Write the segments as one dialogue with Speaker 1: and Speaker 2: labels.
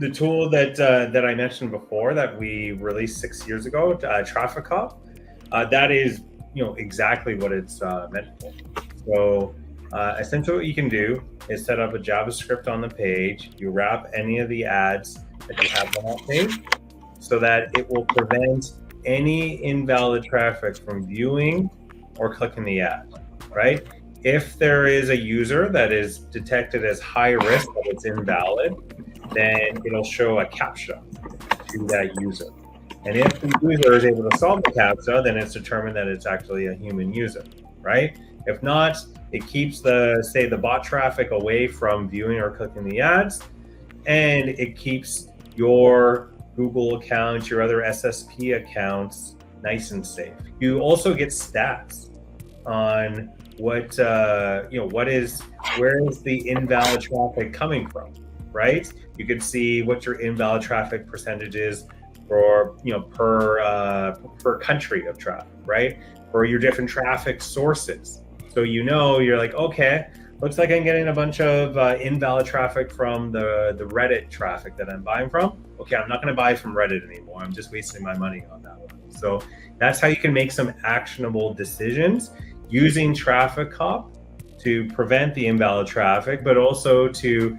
Speaker 1: the tool that I mentioned before that we released 6 years ago, Traffic Cop, that is exactly what it's meant for. So essentially, what you can do is set up a JavaScript on the page. You wrap any of the ads that you have on that page, so that it will prevent any invalid traffic from viewing or clicking the ad, right? If there is a user that is detected as high risk that it's invalid, then it'll show a CAPTCHA to that user. And if the user is able to solve the CAPTCHA, then it's determined that it's actually a human user, right? If not, it keeps the bot traffic away from viewing or clicking the ads, and it keeps your Google account, your other SSP accounts nice and safe. You also get stats on where is the invalid traffic coming from, right? You can see what your invalid traffic percentage is for per country of traffic, right? For your different traffic sources. So you're like, okay, looks like I'm getting a bunch of invalid traffic from the Reddit traffic that I'm buying from. Okay, I'm not going to buy from Reddit anymore. I'm just wasting my money on that one. So that's how you can make some actionable decisions using Traffic Cop to prevent the invalid traffic, but also to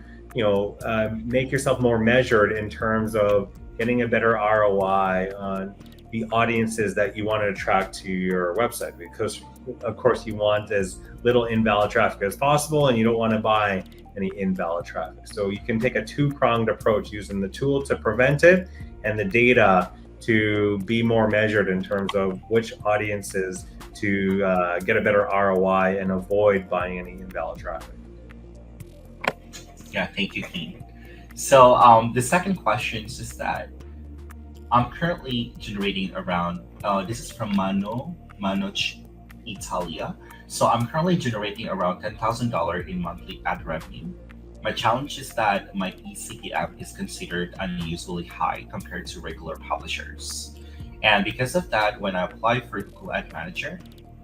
Speaker 1: make yourself more measured in terms of getting a better ROI on the audiences that you want to attract to your website, because of course you want as little invalid traffic as possible, and you don't want to buy any invalid traffic. So you can take a two-pronged approach, using the tool to prevent it and the data to be more measured in terms of which audiences to get a better ROI and avoid buying any invalid traffic.
Speaker 2: Yeah, thank you, Keen. So the second question is just that I'm currently generating around, this is from Manoj Italia. So I'm currently generating around $10,000 in monthly ad revenue. My challenge is that my eCPM is considered unusually high compared to regular publishers. And because of that, when I apply for Google Ad Manager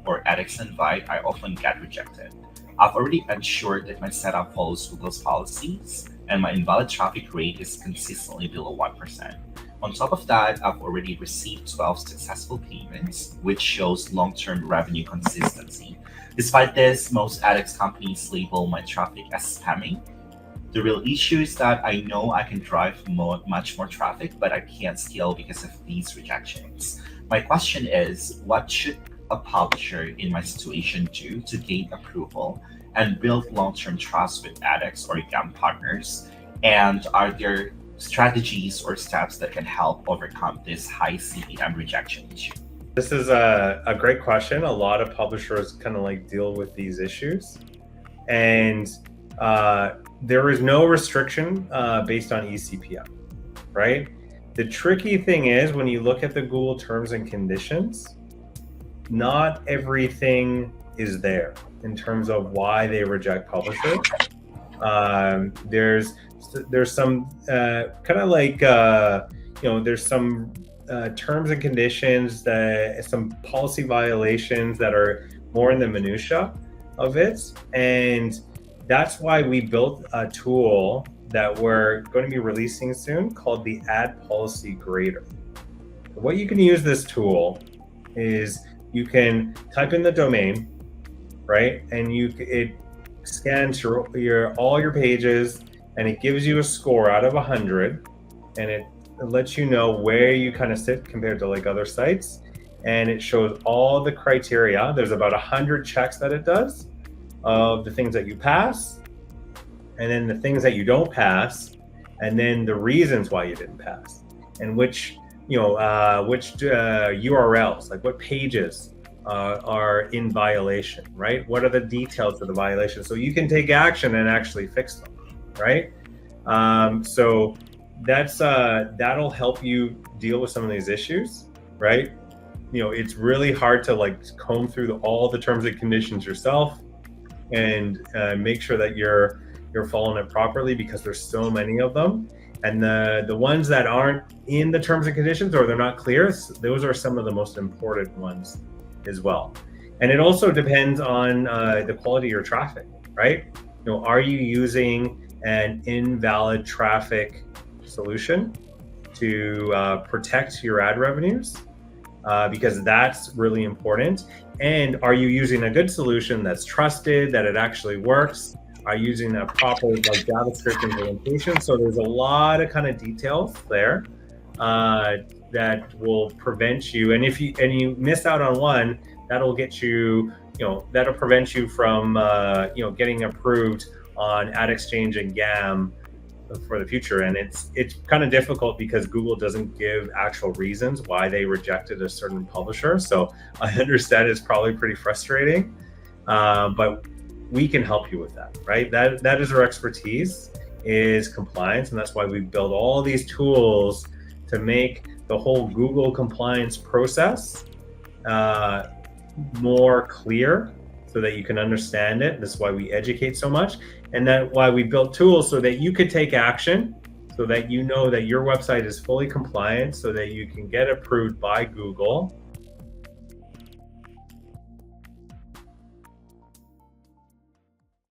Speaker 2: or edX Invite, I often get rejected. I've already ensured that my setup follows Google's policies, and my invalid traffic rate is consistently below 1%. On top of that, I've already received 12 successful payments, which shows long-term revenue consistency. Despite this, most edX companies label my traffic as spamming. The real issue is that I know I can drive much more traffic, but I can't scale because of these rejections. My question is, what should a publisher in my situation do to gain approval and build long-term trust with edX or GAM partners? And are there strategies or steps that can help overcome this high CPM rejection issue?
Speaker 1: This is a great question. A lot of publishers kind of deal with these issues, and there is no restriction based on eCPM, right? The tricky thing is, when you look at the Google terms and conditions, not everything is there in terms of why they reject publishers. There's some there's some terms and conditions, some policy violations that are more in the minutia of it, and that's why we built a tool that we're going to be releasing soon called the Ad Policy Grader. What you can use this tool is you can type in the domain, right? And it scans all your pages, and it gives you a score out of 100, and it lets you know where you kind of sit compared to other sites. And it shows all the criteria. There's about 100 checks that it does of the things that you pass, and then the things that you don't pass, and then the reasons why you didn't pass, and which URLs, what pages are in violation, right? What are the details of the violation? So you can take action and actually fix them, right? So that'll help you deal with some of these issues, right? It's really hard to comb through all the terms and conditions yourself and make sure that you're following it properly, because there's so many of them. And the ones that aren't in the terms and conditions, or they're not clear, those are some of the most important ones as well. And it also depends on the quality of your traffic, right? Are you using an invalid traffic solution to protect your ad revenues, because that's really important. And are you using a good solution that's trusted, that it actually works? Are you using a proper like JavaScript implementation? So there's a lot of kind of details there that will prevent you. And if you miss out on one, that'll get you, that'll prevent you from getting approved on Ad Exchange and GAM for the future. And it's kind of difficult because Google doesn't give actual reasons why they rejected a certain publisher. So I understand it's probably pretty frustrating, but we can help you with that, right? That is our expertise, is compliance, and that's why we build all these tools to make the whole Google compliance process more clear, so that you can understand it. That's why we educate so much, and that's why we built tools so that you could take action, so that you know that your website is fully compliant, so that you can get approved by Google